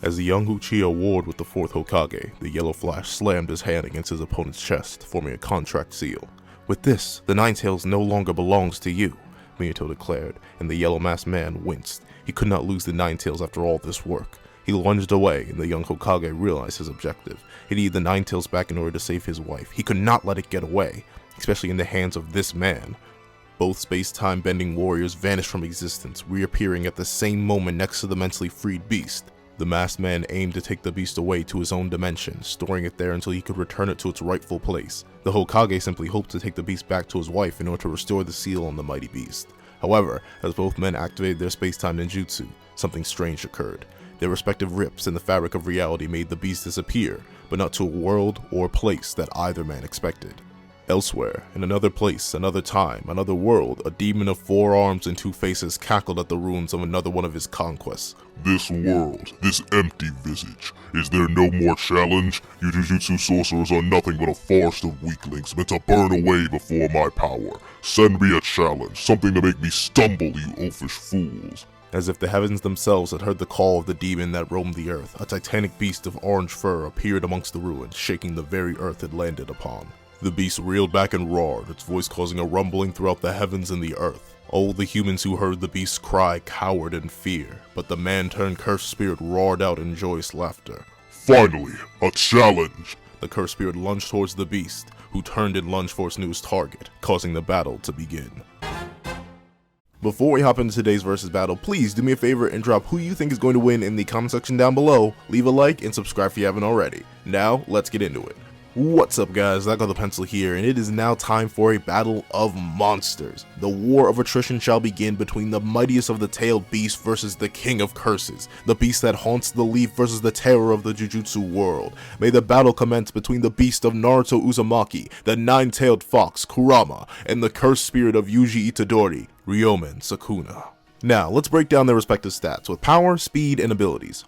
As the young Uchiha warred with the 4th Hokage, the yellow flash slammed his hand against his opponent's chest, forming a contract seal. "With this, the Nine Tails no longer belongs to you," Minato declared, and the yellow-masked man winced. He could not lose the Nine Tails after all this work. He lunged away, and the young Hokage realized his objective. He needed the Nine Tails back in order to save his wife. He could not let it get away, especially in the hands of this man. Both space-time bending warriors vanished from existence, reappearing at the same moment next to the mentally freed beast. The masked man aimed to take the beast away to his own dimension, storing it there until he could return it to its rightful place. The Hokage simply hoped to take the beast back to his wife in order to restore the seal on the mighty beast. However, as both men activated their space-time ninjutsu, something strange occurred. Their respective rips in the fabric of reality made the beast disappear, but not to a world or place that either man expected. Elsewhere, in another place, another time, another world, a demon of 4 arms and 2 faces cackled at the ruins of another one of his conquests. "This world, this empty visage, is there no more challenge? You jujutsu sorcerers are nothing but a forest of weaklings meant to burn away before my power. Send me a challenge, something to make me stumble, you oafish fools." As if the heavens themselves had heard the call of the demon that roamed the earth, a titanic beast of orange fur appeared amongst the ruins, shaking the very earth it landed upon. The beast reeled back and roared, its voice causing a rumbling throughout the heavens and the earth. All the humans who heard the beast's cry cowered in fear, but the man-turned-cursed spirit roared out in joyous laughter. "Finally, a challenge!" The cursed spirit lunged towards the beast, who turned and lunged for its newest target, causing the battle to begin. Before we hop into today's versus battle, please do me a favor and drop who you think is going to win in the comment section down below, leave a like, and subscribe if you haven't already. Now, let's get into it. What's up guys, I got the pencil here, and it is now time for a battle of monsters. The war of attrition shall begin between the mightiest of the tailed beasts versus the king of curses, the beast that haunts the leaf versus the terror of the jujutsu world. May the battle commence between the beast of Naruto Uzumaki, the nine-tailed fox Kurama, and the cursed spirit of Yuji Itadori, Ryomen Sukuna. Now, let's break down their respective stats with power, speed, and abilities.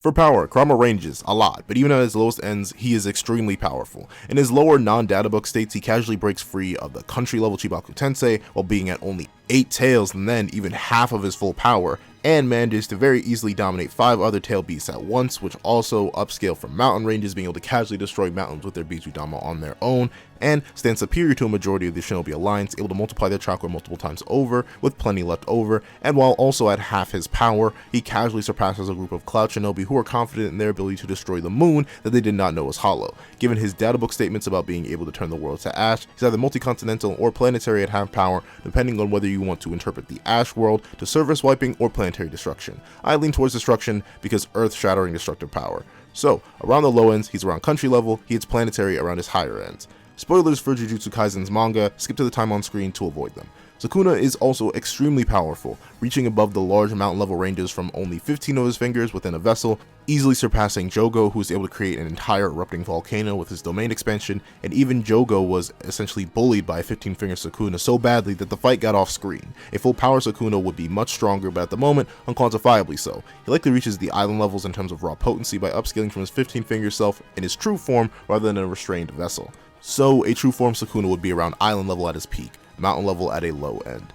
For power, Kurama ranges a lot, but even at his lowest ends, he is extremely powerful. In his lower non-databook states, he casually breaks free of the country-level Chibaku Tensei while being at only 8 tails and then even half of his full power, and manages to very easily dominate 5 other tail beasts at once, which also upscale from mountain ranges, being able to casually destroy mountains with their Bijudama on their own, and stand superior to a majority of the Shinobi Alliance, able to multiply their chakra multiple times over, with plenty left over, and while also at half his power, he casually surpasses a group of Cloud Shinobi who are confident in their ability to destroy the moon that they did not know was hollow. Given his databook statements about being able to turn the world to ash, he's either multi-continental or planetary at half power, depending on whether you want to interpret the ash world to surface wiping or planetary destruction. I lean towards destruction because earth-shattering destructive power. So, around the low ends, he's around country level, he hits planetary around his higher ends. Spoilers for Jujutsu Kaisen's manga, skip to the time on screen to avoid them. Sukuna is also extremely powerful, reaching above the large mountain level ranges from only 15 of his fingers within a vessel, easily surpassing Jogo, who is able to create an entire erupting volcano with his domain expansion, and even Jogo was essentially bullied by 15-finger Sukuna so badly that the fight got off screen. A full power Sukuna would be much stronger, but at the moment, unquantifiably so. He likely reaches the island levels in terms of raw potency by upscaling from his 15-finger self in his true form rather than a restrained vessel. So a true form Sukuna would be around island level at his peak, mountain level at a low end.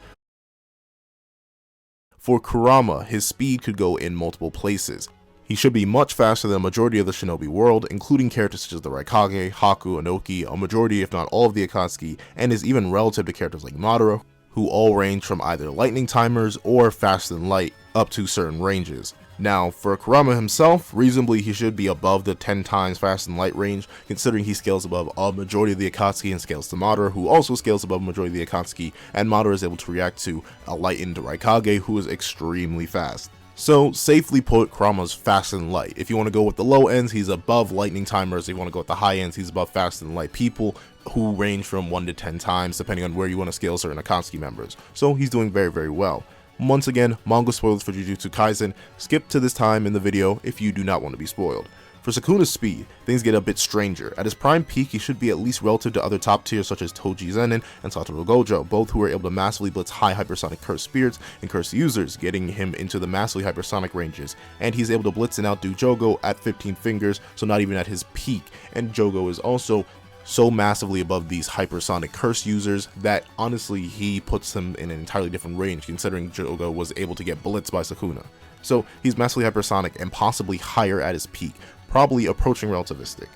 For Kurama, his speed could go in multiple places. He should be much faster than a majority of the shinobi world, including characters such as the Raikage, Haku, Inoki, a majority if not all of the Akatsuki, and is even relative to characters like Madara, who all range from either lightning timers or faster than light up to certain ranges. Now, for Kurama himself, reasonably he should be above the 10 times faster than light range, considering he scales above a majority of the Akatsuki and scales to Madara, who also scales above a majority of the Akatsuki, and Madara is able to react to a lightened Raikage, who is extremely fast. So, safely put, Kurama's faster than light. If you want to go with the low ends, he's above lightning timers. If you want to go with the high ends, he's above faster than light people, who range from 1 to 10 times, depending on where you want to scale certain Akatsuki members. So, he's doing very, very well. Once again, manga spoilers for Jujutsu Kaisen. Skip to this time in the video if you do not want to be spoiled. For Sukuna's speed, things get a bit stranger. At his prime peak, he should be at least relative to other top tiers such as Toji Zenin and Satoru Gojo, both who are able to massively blitz high hypersonic cursed spirits and cursed users, getting him into the massively hypersonic ranges, and he's able to blitz and outdo Jogo at 15 fingers, so not even at his peak, and Jogo is also so massively above these hypersonic curse users that honestly he puts them in an entirely different range, considering Jogo was able to get blitzed by Sukuna. so he's massively hypersonic and possibly higher at his peak, probably approaching relativistic.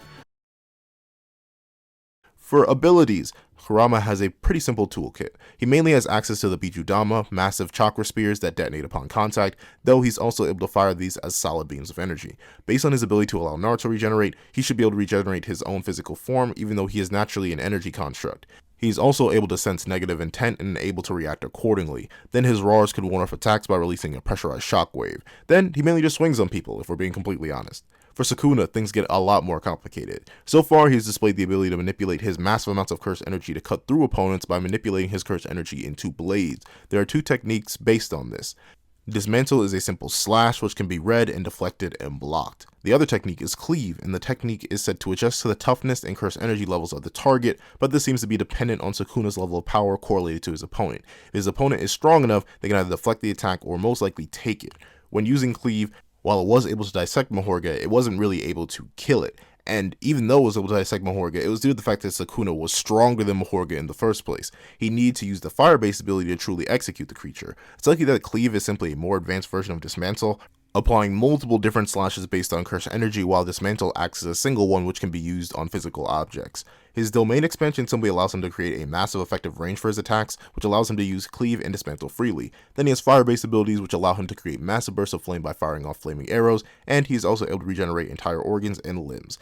For abilities, Kurama has a pretty simple toolkit. He mainly has access to the Bijudama, massive chakra spears that detonate upon contact, though he's also able to fire these as solid beams of energy. Based on his ability to allow Naruto to regenerate, he should be able to regenerate his own physical form, even though he is naturally an energy construct. He's also able to sense negative intent and able to react accordingly. Then his roars could warn off attacks by releasing a pressurized shockwave. Then he mainly just swings on people, if we're being completely honest. For Sukuna, things get a lot more complicated. So far, he's displayed the ability to manipulate his massive amounts of cursed energy to cut through opponents by manipulating his cursed energy into blades. There are two techniques based on this. Dismantle is a simple slash which can be read and deflected and blocked. The other technique is cleave, and the technique is said to adjust to the toughness and cursed energy levels of the target, but this seems to be dependent on Sukuna's level of power correlated to his opponent. If his opponent is strong enough, they can either deflect the attack or most likely take it. When using cleave, while it was able to dissect Mahorga, it wasn't really able to kill it. And even though it was able to dissect Mahorga, it was due to the fact that Sukuna was stronger than Mahorga in the first place. He needed to use the fire-based ability to truly execute the creature. It's likely that Cleave is simply a more advanced version of Dismantle, applying multiple different slashes based on cursed energy, while Dismantle acts as a single one which can be used on physical objects. His domain expansion simply allows him to create a massive effective range for his attacks, which allows him to use Cleave and Dismantle freely. Then he has fire-based abilities which allow him to create massive bursts of flame by firing off flaming arrows, and he is also able to regenerate entire organs and limbs.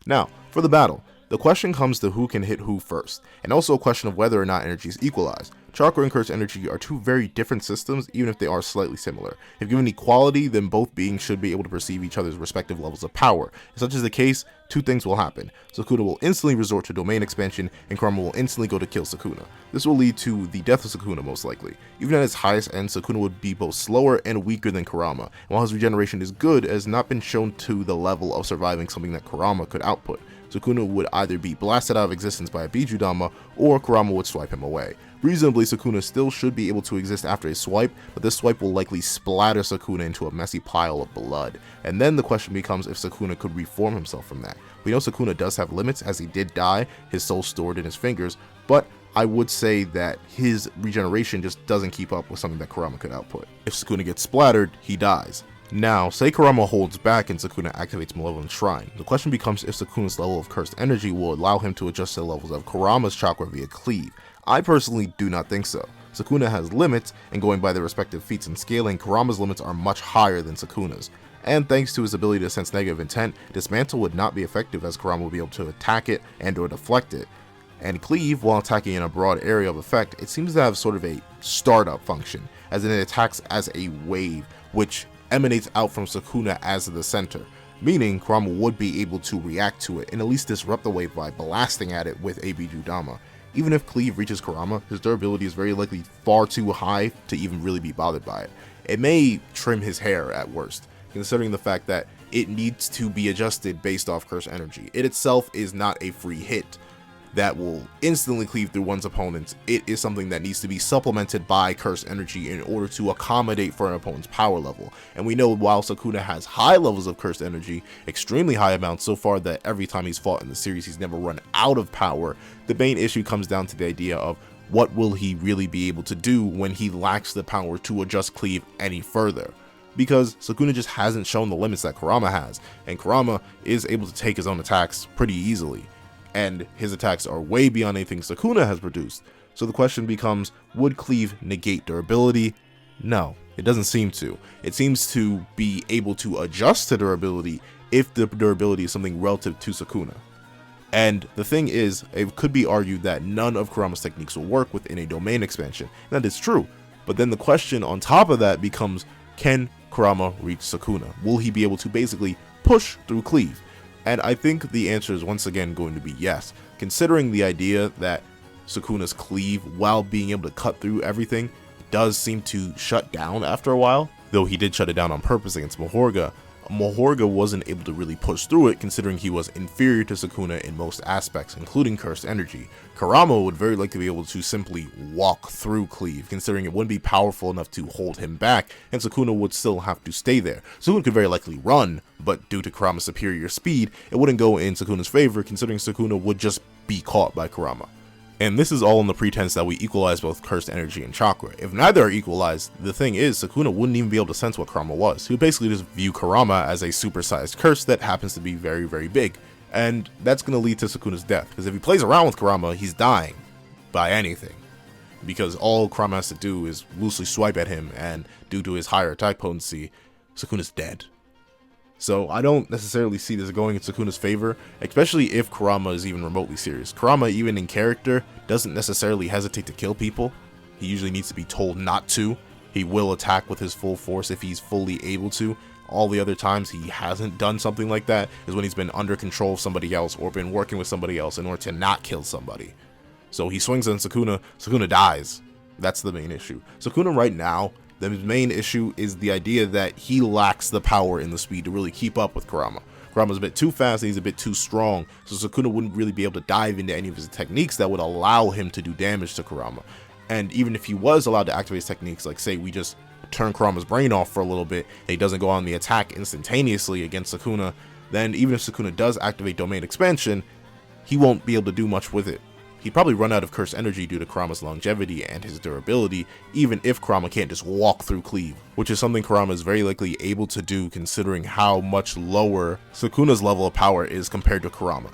Now, for the battle, the question comes to who can hit who first, and also a question of whether or not energy is equalized. Chakra and cursed energy are two very different systems, even if they are slightly similar. If given equality, then both beings should be able to perceive each other's respective levels of power. If such is the case, two things will happen. Sukuna will instantly resort to domain expansion, and Kurama will instantly go to kill Sukuna. This will lead to the death of Sukuna most likely. Even at his highest end, Sukuna would be both slower and weaker than Kurama, and while his regeneration is good, it has not been shown to the level of surviving something that Kurama could output. Sukuna would either be blasted out of existence by a Bijudama, or Kurama would swipe him away. Reasonably, Sukuna still should be able to exist after a swipe, but this swipe will likely splatter Sukuna into a messy pile of blood. And then the question becomes if Sukuna could reform himself from that. We know Sukuna does have limits, as he did die, his soul stored in his fingers, but I would say that his regeneration just doesn't keep up with something that Kurama could output. If Sukuna gets splattered, he dies. Now, say Kurama holds back and Sukuna activates Malevolent Shrine. The question becomes if Sukuna's level of cursed energy will allow him to adjust to the levels of Kurama's chakra via cleave. I personally do not think so. Sukuna has limits, and going by their respective feats in scaling, Kurama's limits are much higher than Sukuna's. And thanks to his ability to sense negative intent, Dismantle would not be effective as Kurama would be able to attack it and or deflect it. And Cleave, while attacking in a broad area of effect, it seems to have sort of a startup function, as in it attacks as a wave, which emanates out from Sukuna as the center, meaning Kurama would be able to react to it and at least disrupt the wave by blasting at it with a Bijudama. Even if Cleave reaches Kurama, his durability is very likely far too high to even really be bothered by it. It may trim his hair at worst, considering the fact that it needs to be adjusted based off cursed energy. It itself is not a free hit that will instantly cleave through one's opponents. It is something that needs to be supplemented by cursed energy in order to accommodate for an opponent's power level. And we know while Sukuna has high levels of cursed energy, extremely high amounts so far that every time he's fought in the series he's never run out of power, the main issue comes down to the idea of what will he really be able to do when he lacks the power to adjust cleave any further. Because Sukuna just hasn't shown the limits that Kurama has, and Kurama is able to take his own attacks pretty easily. And his attacks are way beyond anything Sukuna has produced. So the question becomes, would Cleave negate durability? No, it doesn't seem to. It seems to be able to adjust to durability if the durability is something relative to Sukuna. And the thing is, it could be argued that none of Kurama's techniques will work within a domain expansion. That is true. But then the question on top of that becomes, can Kurama reach Sukuna? Will he be able to basically push through Cleave? And I think the answer is once again going to be yes, considering the idea that Sukuna's cleave, while being able to cut through everything, does seem to shut down after a while. Though he did shut it down on purpose against Mahorga, Mahorga wasn't able to really push through it considering he was inferior to Sukuna in most aspects, including cursed energy. Kurama would very likely be able to simply walk through Cleave, considering it wouldn't be powerful enough to hold him back, and Sukuna would still have to stay there. Sukuna could very likely run, but due to Kurama's superior speed, it wouldn't go in Sukuna's favor, considering Sukuna would just be caught by Kurama. And this is all in the pretense that we equalize both cursed energy and chakra. If neither are equalized, the thing is, Sukuna wouldn't even be able to sense what Kurama was. He would basically just view Kurama as a supersized curse that happens to be very, very big. And that's going to lead to Sukuna's death, because if he plays around with Kurama, he's dying by anything. Because all Kurama has to do is loosely swipe at him, and due to his higher attack potency, Sukuna's dead. So I don't necessarily see this going in Sukuna's favor, especially if Kurama is even remotely serious. Kurama, even in character, doesn't necessarily hesitate to kill people. He usually needs to be told not to. He will attack with his full force if he's fully able to. All the other times he hasn't done something like that is when he's been under control of somebody else or been working with somebody else in order to not kill somebody. So he swings on Sukuna, Sukuna dies. That's the main issue. Sukuna right now, the main issue is the idea that he lacks the power and the speed to really keep up with Kurama. Kurama's a bit too fast and he's a bit too strong, so Sukuna wouldn't really be able to dive into any of his techniques that would allow him to do damage to Kurama. And even if he was allowed to activate his techniques, like say we just turn Kurama's brain off for a little bit, and he doesn't go on the attack instantaneously against Sukuna, then even if Sukuna does activate domain expansion, he won't be able to do much with it. He'd probably run out of cursed energy due to Kurama's longevity and his durability, even if Kurama can't just walk through cleave, which is something Kurama is very likely able to do considering how much lower Sukuna's level of power is compared to Kurama.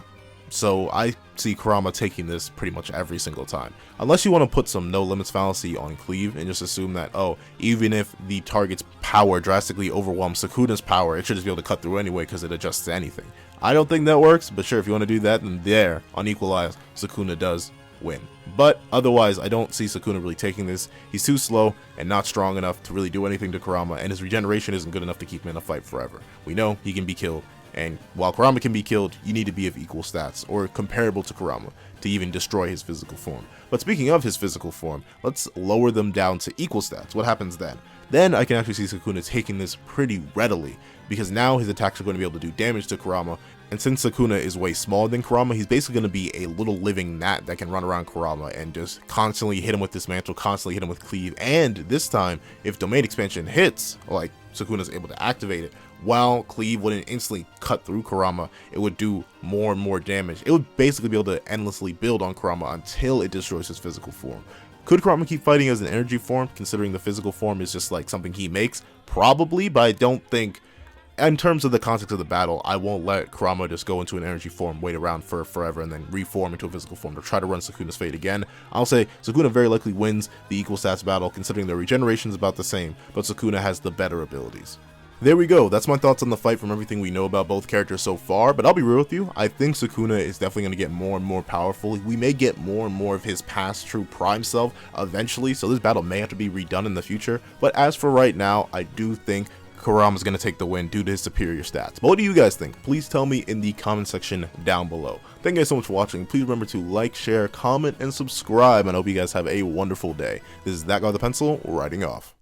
So I see Kurama taking this pretty much every single time. Unless you want to put some no limits fallacy on cleave and just assume that, oh, even if the target's power drastically overwhelms Sukuna's power, it should just be able to cut through anyway because it adjusts to anything. I don't think that works, but sure, if you want to do that, then there, unequalized, Sukuna does win. But otherwise, I don't see Sukuna really taking this. He's too slow and not strong enough to really do anything to Kurama, and his regeneration isn't good enough to keep him in a fight forever. We know he can be killed, and while Kurama can be killed, you need to be of equal stats, or comparable to Kurama, to even destroy his physical form. But speaking of his physical form, let's lower them down to equal stats. What happens then? Then I can actually see Sukuna taking this pretty readily, because now his attacks are going to be able to do damage to Kurama, and since Sukuna is way smaller than Kurama, he's basically going to be a little living gnat that can run around Kurama and just constantly hit him with Dismantle, constantly hit him with Cleave, and this time, if Domain Expansion hits, like Sukuna's able to activate it, while Cleave wouldn't instantly cut through Kurama, it would do more and more damage. It would basically be able to endlessly build on Kurama until it destroys his physical form. Could Kurama keep fighting as an energy form, considering the physical form is just like something he makes? Probably, but I don't think, in terms of the context of the battle, I won't let Kurama just go into an energy form, wait around for forever, and then reform into a physical form to try to run Sukuna's fate again. I'll say Sukuna very likely wins the equal stats battle, considering their regeneration is about the same, but Sukuna has the better abilities. There we go, that's my thoughts on the fight from everything we know about both characters so far, but I'll be real with you, I think Sukuna is definitely going to get more and more powerful. We may get more and more of his past true prime self eventually, so this battle may have to be redone in the future, but as for right now, I do think Kurama's going to take the win due to his superior stats. But what do you guys think? Please tell me in the comment section down below. Thank you guys so much for watching. Please remember to like, share, comment, and subscribe, and I hope you guys have a wonderful day. This is That Guy with the Pencil, writing off.